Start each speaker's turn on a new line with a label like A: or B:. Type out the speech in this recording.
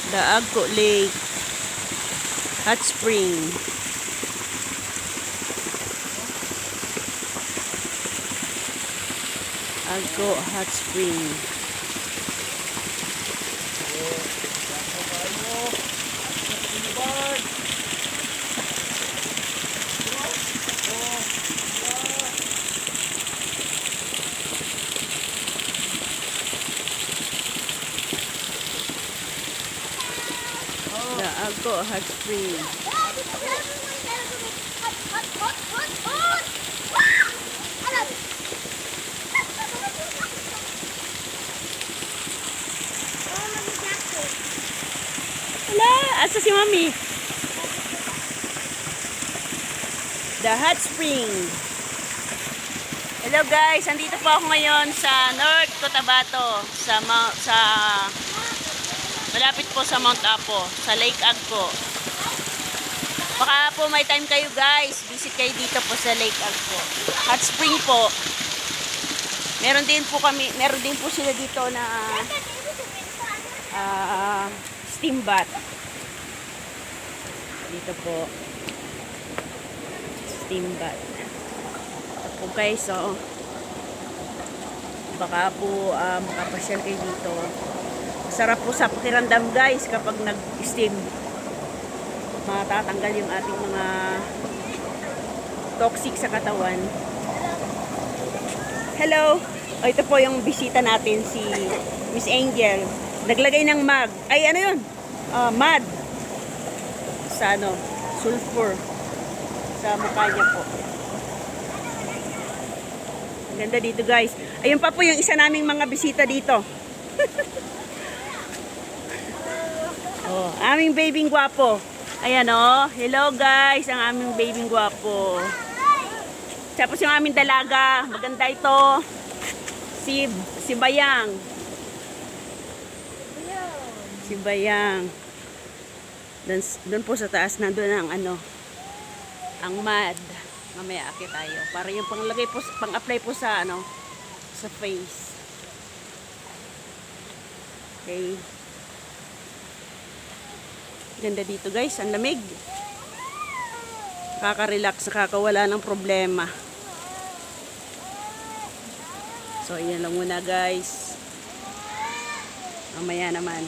A: The Agco Lake Hot Spring. Agco Hot Spring. The Agco Hot Spring. Wala, asa si Mami? The Hot Spring. Hello guys, andito po ako ngayon sa North Cotabato, sa malapit po sa Mount Apo, sa Lake Agco. Baka po may time kayo guys, visit kayo dito po sa Lake Agco. Hot Spring po. Meron din po sila dito na steam bath. Dito po. Steam bath. Ito po guys, so baka po makapasyal kayo dito. Masarap po sa pakiramdam guys kapag nag-steam. Matatanggal yung ating mga toxic sa katawan. Hello! O, ito po yung bisita natin, si Miss Angel. Naglagay ng mag. Ay, ano yun? Mud. Sa sulfur. Sa mukha niya po. Ang ganda dito guys. Ayun pa po yung isa naming mga bisita dito. Oh, aming babing gwapo. Ayan oh. Hello guys, ang aming babing gwapo. Tapos yung aming dalaga, maganda ito. Si Bayang. Si Bayang. Doon po sa taas nandun ang ang mud. Mamaya akit tayo. Para yung panglagay po, pang-apply po sa sa face. Okay. Ganda dito guys, ang lamig. Nakaka-relax, nakakawala ng problema. So, ayan lang muna guys. Mamaya naman.